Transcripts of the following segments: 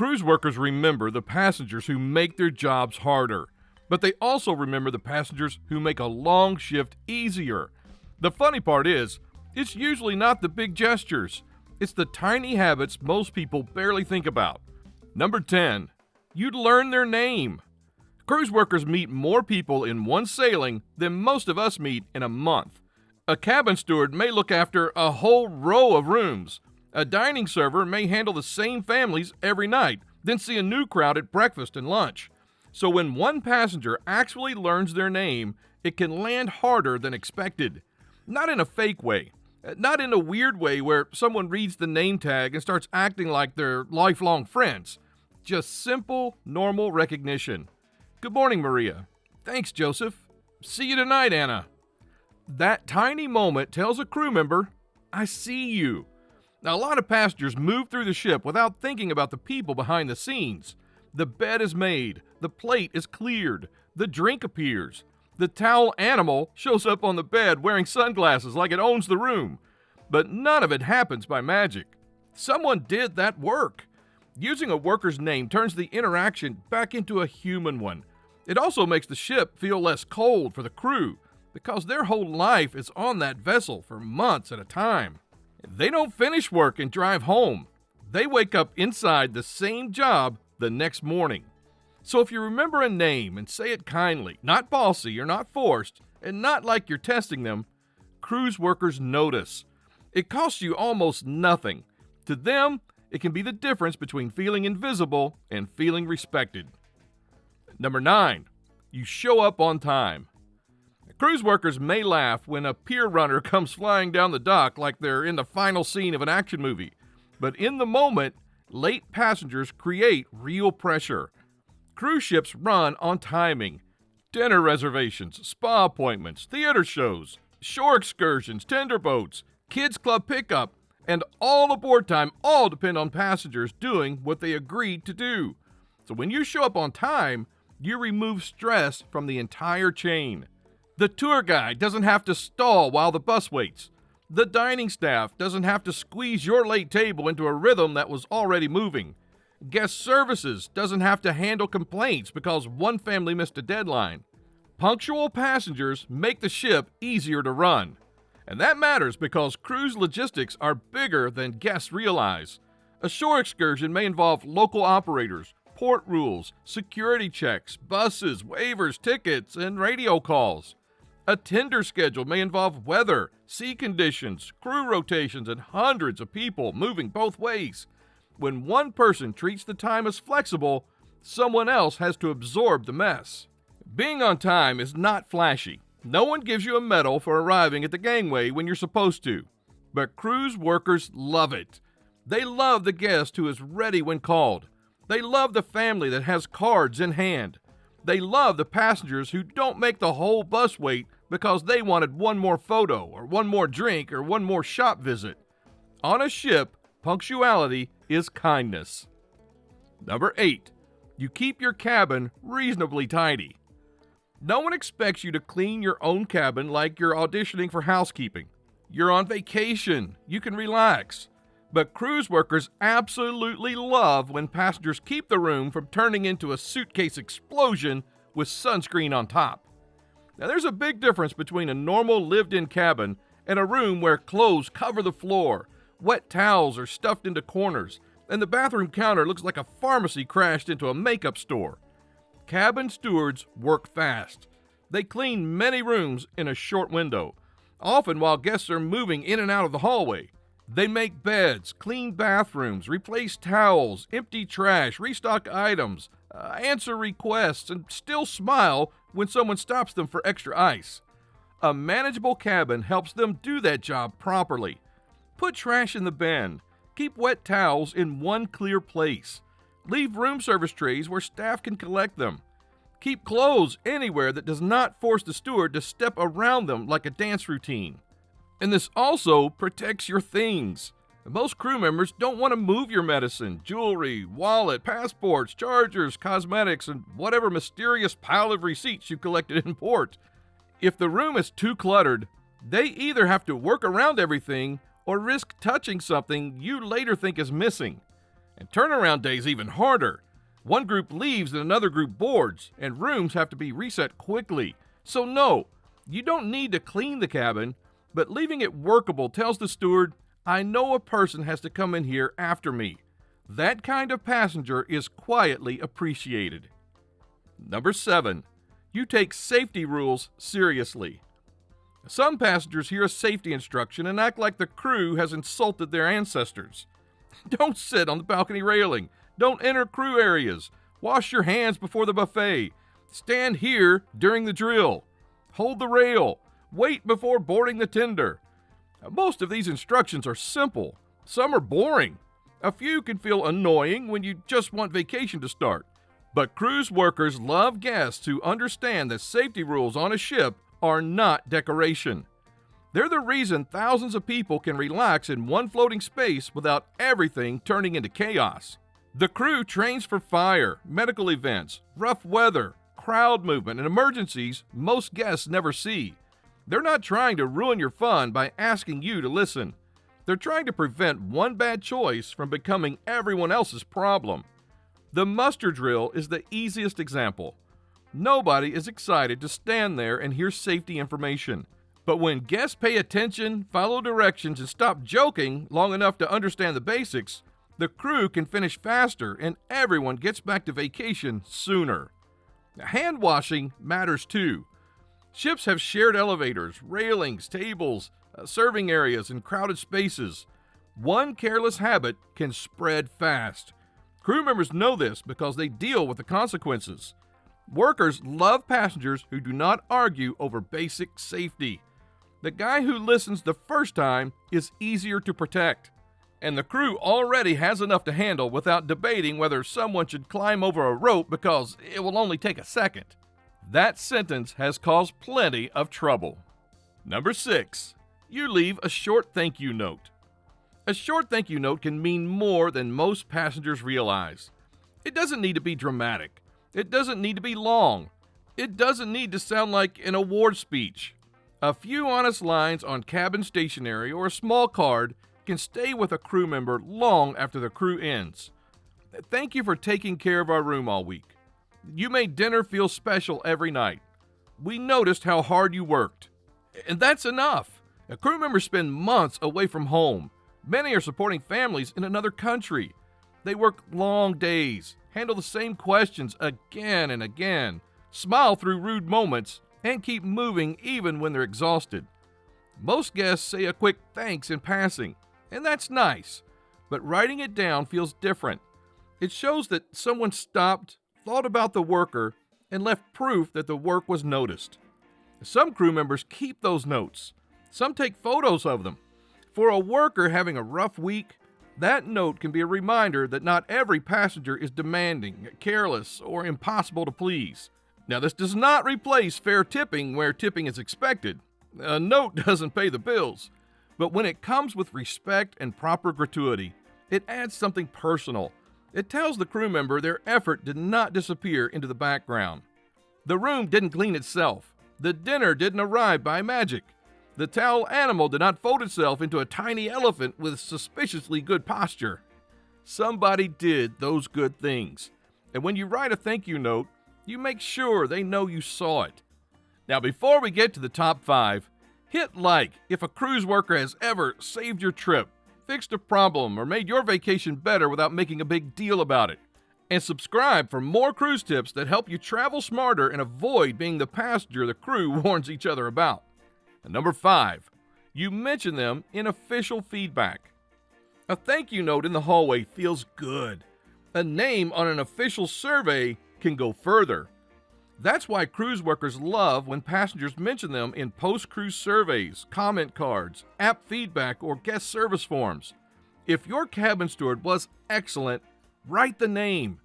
Cruise workers remember the passengers who make their jobs harder, but they also remember the passengers who make a long shift easier. The funny part is, it's usually not the big gestures. It's the tiny habits most people barely think about. Number 10, you'd learn their name. Cruise workers meet more people in one sailing than most of us meet in a month. A cabin steward may look after a whole row of rooms. A dining server may handle the same families every night, then see a new crowd at breakfast and lunch. So when one passenger actually learns their name, it can land harder than expected. Not in a fake way. Not in a weird way where someone reads the name tag and starts acting like they're lifelong friends. Just simple, normal recognition. Good morning, Maria. Thanks, Joseph. See you tonight, Anna. That tiny moment tells a crew member, I see you. Now, a lot of passengers move through the ship without thinking about the people behind the scenes. The bed is made, the plate is cleared, the drink appears. The towel animal shows up on the bed wearing sunglasses like it owns the room. But none of it happens by magic. Someone did that work. Using a worker's name turns the interaction back into a human one. It also makes the ship feel less cold for the crew because their whole life is on that vessel for months at a time. They don't finish work and drive home. They wake up inside the same job the next morning. So if you remember a name and say it kindly, not bossy or not forced, and not like you're testing them, cruise workers notice. It costs you almost nothing. To them, it can be the difference between feeling invisible and feeling respected. Number 9, you show up on time. Cruise workers may laugh when a pier runner comes flying down the dock like they're in the final scene of an action movie. But in the moment, late passengers create real pressure. Cruise ships run on timing. Dinner reservations, spa appointments, theater shows, shore excursions, tender boats, kids club pickup, and all aboard time all depend on passengers doing what they agreed to do. So when you show up on time, you remove stress from the entire chain. The tour guide doesn't have to stall while the bus waits. The dining staff doesn't have to squeeze your late table into a rhythm that was already moving. Guest services doesn't have to handle complaints because one family missed a deadline. Punctual passengers make the ship easier to run. And that matters because cruise logistics are bigger than guests realize. A shore excursion may involve local operators, port rules, security checks, buses, waivers, tickets, and radio calls. A tender schedule may involve weather, sea conditions, crew rotations, and hundreds of people moving both ways. When one person treats the time as flexible, someone else has to absorb the mess. Being on time is not flashy. No one gives you a medal for arriving at the gangway when you're supposed to. But cruise workers love it. They love the guest who is ready when called. They love the family that has cards in hand. They love the passengers who don't make the whole bus wait because they wanted one more photo or one more drink or one more shop visit. On a ship, punctuality is kindness. Number 8, you keep your cabin reasonably tidy. No one expects you to clean your own cabin like you're auditioning for housekeeping. You're on vacation. You can relax. But cruise workers absolutely love when passengers keep the room from turning into a suitcase explosion with sunscreen on top. Now, there's a big difference between a normal lived-in cabin and a room where clothes cover the floor, wet towels are stuffed into corners, and the bathroom counter looks like a pharmacy crashed into a makeup store. Cabin stewards work fast. They clean many rooms in a short window, often while guests are moving in and out of the hallway. They make beds, clean bathrooms, replace towels, empty trash, restock items, answer requests, and still smile when someone stops them for extra ice. A manageable cabin helps them do that job properly. Put trash in the bin. Keep wet towels in one clear place. Leave room service trays where staff can collect them. Keep clothes anywhere that does not force the steward to step around them like a dance routine. And this also protects your things. Most crew members don't want to move your medicine, jewelry, wallet, passports, chargers, cosmetics, and whatever mysterious pile of receipts you collected in port. If the room is too cluttered, they either have to work around everything or risk touching something you later think is missing. And turnaround day is even harder. One group leaves and another group boards, and rooms have to be reset quickly. So no, you don't need to clean the cabin, but leaving it workable tells the steward, I know a person has to come in here after me. That kind of passenger is quietly appreciated. Number 7, you take safety rules seriously. Some passengers hear a safety instruction and act like the crew has insulted their ancestors. Don't sit on the balcony railing. Don't enter crew areas. Wash your hands before the buffet. Stand here during the drill. Hold the rail. Wait before boarding the tender. Most of these instructions are simple. Some are boring. A few can feel annoying when you just want vacation to start. But cruise workers love guests who understand that safety rules on a ship are not decoration. They're the reason thousands of people can relax in one floating space without everything turning into chaos. The crew trains for fire, medical events, rough weather, crowd movement, and emergencies most guests never see. They're not trying to ruin your fun by asking you to listen. They're trying to prevent one bad choice from becoming everyone else's problem. The muster drill is the easiest example. Nobody is excited to stand there and hear safety information. But when guests pay attention, follow directions, and stop joking long enough to understand the basics, the crew can finish faster and everyone gets back to vacation sooner. Hand washing matters too. Ships have shared elevators, railings, tables, serving areas, and crowded spaces. One careless habit can spread fast. Crew members know this because they deal with the consequences. Workers love passengers who do not argue over basic safety. The guy who listens the first time is easier to protect. And the crew already has enough to handle without debating whether someone should climb over a rope because it will only take a second. That sentence has caused plenty of trouble. Number 6, you leave a short thank you note. A short thank you note can mean more than most passengers realize. It doesn't need to be dramatic. It doesn't need to be long. It doesn't need to sound like an award speech. A few honest lines on cabin stationery or a small card can stay with a crew member long after the crew ends. Thank you for taking care of our room all week. You made dinner feel special every night. We noticed how hard you worked. And that's enough. Crew members spend months away from home. Many are supporting families in another country. They work long days, handle the same questions again and again, smile through rude moments, and keep moving even when they're exhausted. Most guests say a quick thanks in passing, and that's nice, but writing it down feels different. It shows that someone stopped, thought about the worker, and left proof that the work was noticed. Some crew members keep those notes. Some take photos of them. For a worker having a rough week, that note can be a reminder that not every passenger is demanding, careless, or impossible to please. Now, this does not replace fair tipping where tipping is expected. A note doesn't pay the bills. But when it comes with respect and proper gratuity, it adds something personal. It tells the crew member their effort did not disappear into the background. The room didn't clean itself. The dinner didn't arrive by magic. The towel animal did not fold itself into a tiny elephant with suspiciously good posture. Somebody did those good things. And when you write a thank you note, you make sure they know you saw it. Now, before we get to the top 5, hit like if a cruise worker has ever saved your trip, fixed a problem, or made your vacation better without making a big deal about it. And subscribe for more cruise tips that help you travel smarter and avoid being the passenger the crew warns each other about. And number 5, you mention them in official feedback. A thank you note in the hallway feels good. A name on an official survey can go further. That's why cruise workers love when passengers mention them in post-cruise surveys, comment cards, app feedback, or guest service forms. If your cabin steward was excellent, write the name.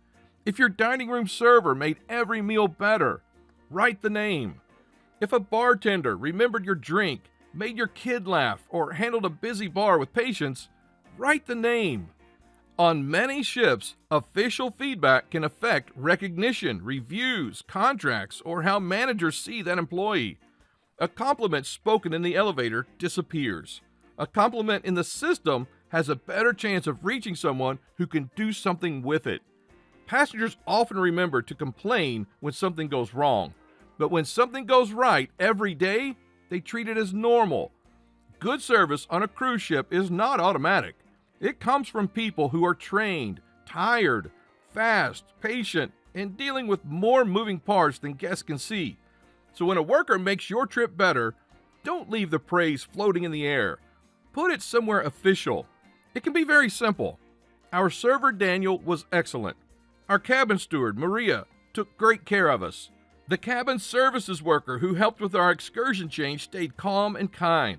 If your dining room server made every meal better, write the name. If a bartender remembered your drink, made your kid laugh, or handled a busy bar with patience, write the name. On many ships, official feedback can affect recognition, reviews, contracts, or how managers see that employee. A compliment spoken in the elevator disappears. A compliment in the system has a better chance of reaching someone who can do something with it. Passengers often remember to complain when something goes wrong, but when something goes right every day, they treat it as normal. Good service on a cruise ship is not automatic. It comes from people who are trained, tired, fast, patient, and dealing with more moving parts than guests can see. So when a worker makes your trip better, don't leave the praise floating in the air. Put it somewhere official. It can be very simple. Our server Daniel was excellent. Our cabin steward Maria took great care of us. The cabin services worker who helped with our excursion change stayed calm and kind.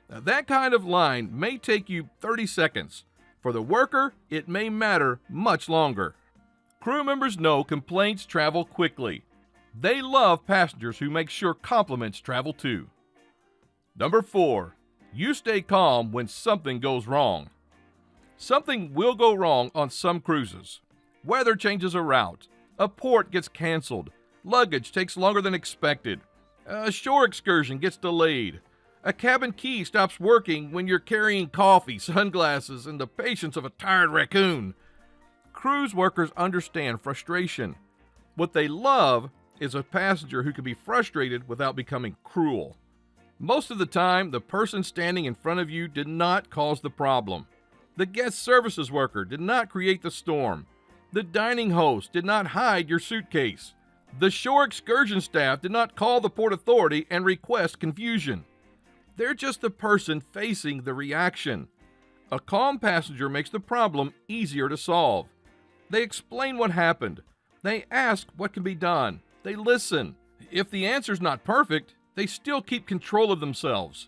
Now, that kind of line may take you 30 seconds. For the worker, it may matter much longer. Crew members know complaints travel quickly. They love passengers who make sure compliments travel too. Number 4, you stay calm when something goes wrong. Something will go wrong on some cruises. Weather changes a route. A port gets canceled. Luggage takes longer than expected. A shore excursion gets delayed. A cabin key stops working when you're carrying coffee, sunglasses, and the patience of a tired raccoon. Cruise workers understand frustration. What they love is a passenger who can be frustrated without becoming cruel. Most of the time, the person standing in front of you did not cause the problem. The guest services worker did not create the storm. The dining host did not hide your suitcase. The shore excursion staff did not call the port authority and request confusion. They're just the person facing the reaction. A calm passenger makes the problem easier to solve. They explain what happened. They ask what can be done. They listen. If the answer's not perfect, they still keep control of themselves.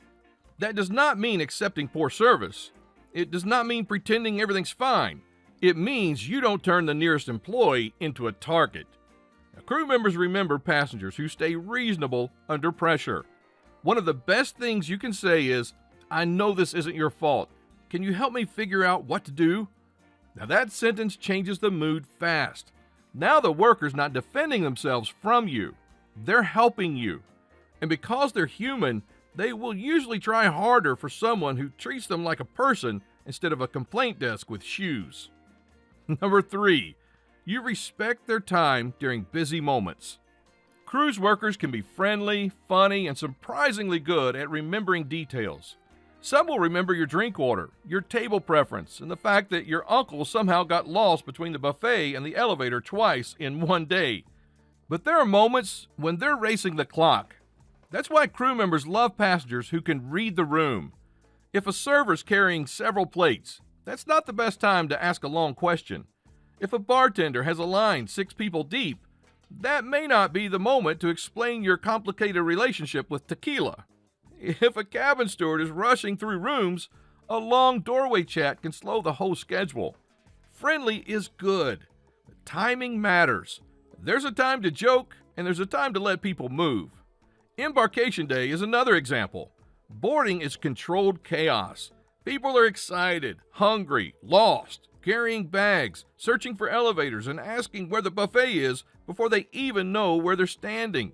That does not mean accepting poor service. It does not mean pretending everything's fine. It means you don't turn the nearest employee into a target. Now, crew members remember passengers who stay reasonable under pressure. One of the best things you can say is, "I know this isn't your fault. Can you help me figure out what to do?" Now that sentence changes the mood fast. Now the worker's not defending themselves from you. They're helping you. And because they're human, they will usually try harder for someone who treats them like a person instead of a complaint desk with shoes. Number 3, you respect their time during busy moments. Cruise workers can be friendly, funny, and surprisingly good at remembering details. Some will remember your drink order, your table preference, and the fact that your uncle somehow got lost between the buffet and the elevator twice in one day. But there are moments when they're racing the clock. That's why crew members love passengers who can read the room. If a server's carrying several plates, that's not the best time to ask a long question. If a bartender has a line 6 people deep, that may not be the moment to explain your complicated relationship with tequila. If a cabin steward is rushing through rooms, a long doorway chat can slow the whole schedule. Friendly is good, but timing matters. There's a time to joke, and there's a time to let people move. Embarkation day is another example. Boarding is controlled chaos. People are excited, hungry, lost, carrying bags, searching for elevators, and asking where the buffet is before they even know where they're standing.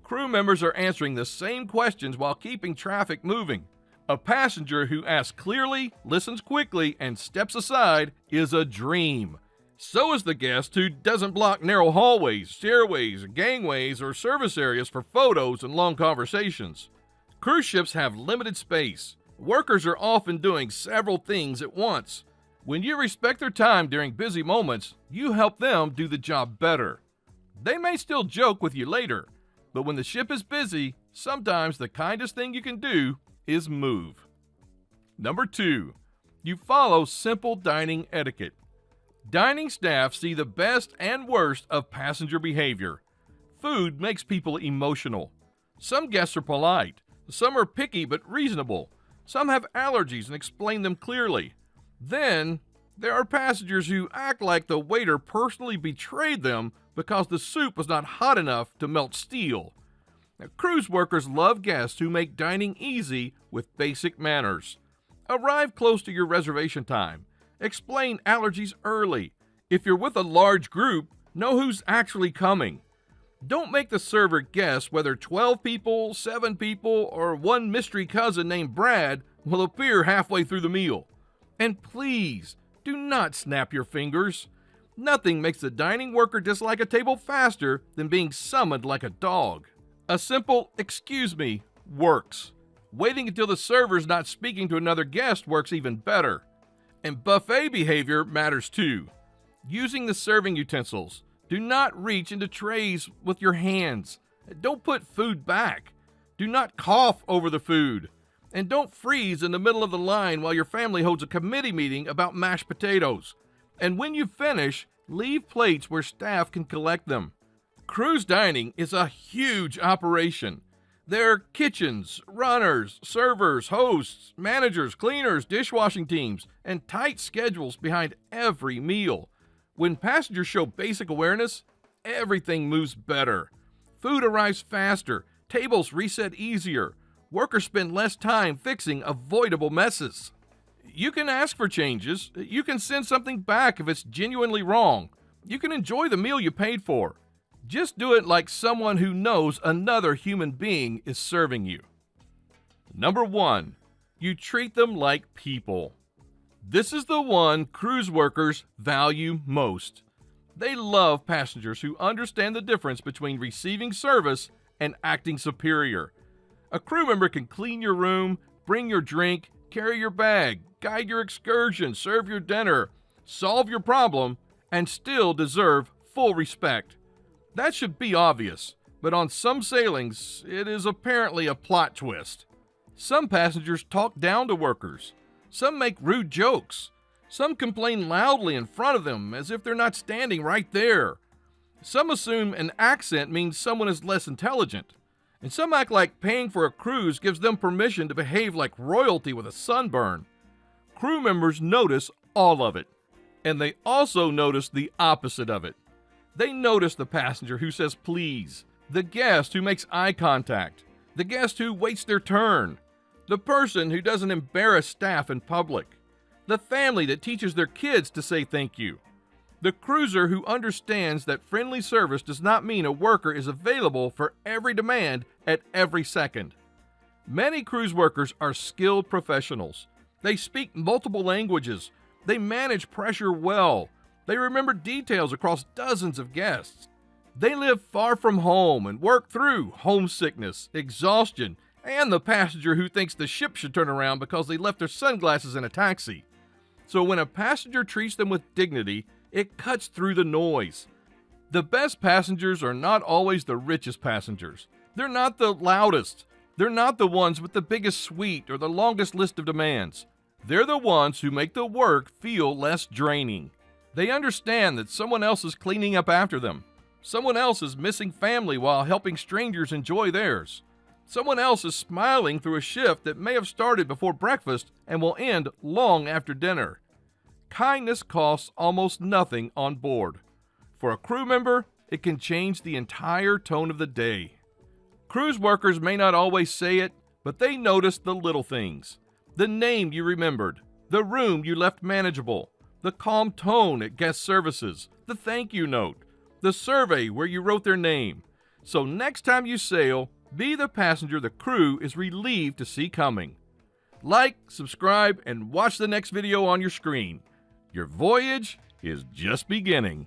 Crew members are answering the same questions while keeping traffic moving. A passenger who asks clearly, listens quickly, and steps aside is a dream. So is the guest who doesn't block narrow hallways, stairways, gangways, or service areas for photos and long conversations. Cruise ships have limited space. Workers are often doing several things at once. When you respect their time during busy moments, you help them do the job better. They may still joke with you later, but when the ship is busy, sometimes the kindest thing you can do is move. Number 2, you follow simple dining etiquette. Dining staff see the best and worst of passenger behavior. Food makes people emotional. Some guests are polite. Some are picky but reasonable. Some have allergies and explain them clearly. Then, there are passengers who act like the waiter personally betrayed them because the soup was not hot enough to melt steel. Now, cruise workers love guests who make dining easy with basic manners. Arrive close to your reservation time. Explain allergies early. If you're with a large group, know who's actually coming. Don't make the server guess whether 12 people, 7 people, or one mystery cousin named Brad will appear halfway through the meal. And please, do not snap your fingers. Nothing makes the dining worker dislike a table faster than being summoned like a dog. A simple "excuse me" works. Waiting until the server's not speaking to another guest works even better. And buffet behavior matters too. Using the serving utensils. Do not reach into trays with your hands. Don't put food back. Do not cough over the food. And don't freeze in the middle of the line while your family holds a committee meeting about mashed potatoes. And when you finish, leave plates where staff can collect them. Cruise dining is a huge operation. There are kitchens, runners, servers, hosts, managers, cleaners, dishwashing teams, and tight schedules behind every meal. When passengers show basic awareness, everything moves better. Food arrives faster, tables reset easier, workers spend less time fixing avoidable messes. You can ask for changes, you can send something back if it's genuinely wrong, you can enjoy the meal you paid for. Just do it like someone who knows another human being is serving you. Number 1, you treat them like people. This is the one cruise workers value most. They love passengers who understand the difference between receiving service and acting superior. A crew member can clean your room, bring your drink, carry your bag, guide your excursion, serve your dinner, solve your problem, and still deserve full respect. That should be obvious, but on some sailings, it is apparently a plot twist. Some passengers talk down to workers. Some make rude jokes. Some complain loudly in front of them as if they're not standing right there. Some assume an accent means someone is less intelligent. And some act like paying for a cruise gives them permission to behave like royalty with a sunburn. Crew members notice all of it. And they also notice the opposite of it. They notice the passenger who says please, the guest who makes eye contact, the guest who waits their turn, the person who doesn't embarrass staff in public, the family that teaches their kids to say thank you, the cruiser who understands that friendly service does not mean a worker is available for every demand at every second. Many cruise workers are skilled professionals. They speak multiple languages. They manage pressure well. They remember details across dozens of guests. They live far from home and work through homesickness, exhaustion, and the passenger who thinks the ship should turn around because they left their sunglasses in a taxi. So when a passenger treats them with dignity, it cuts through the noise. The best passengers are not always the richest passengers. They're not the loudest. They're not the ones with the biggest suite or the longest list of demands. They're the ones who make the work feel less draining. They understand that someone else is cleaning up after them. Someone else is missing family while helping strangers enjoy theirs. Someone else is smiling through a shift that may have started before breakfast and will end long after dinner. Kindness costs almost nothing on board. For a crew member, it can change the entire tone of the day. Cruise workers may not always say it, but they notice the little things. The name you remembered, the room you left manageable, the calm tone at guest services, the thank you note, the survey where you wrote their name. So next time you sail, be the passenger the crew is relieved to see coming. Like, subscribe, and watch the next video on your screen. Your voyage is just beginning.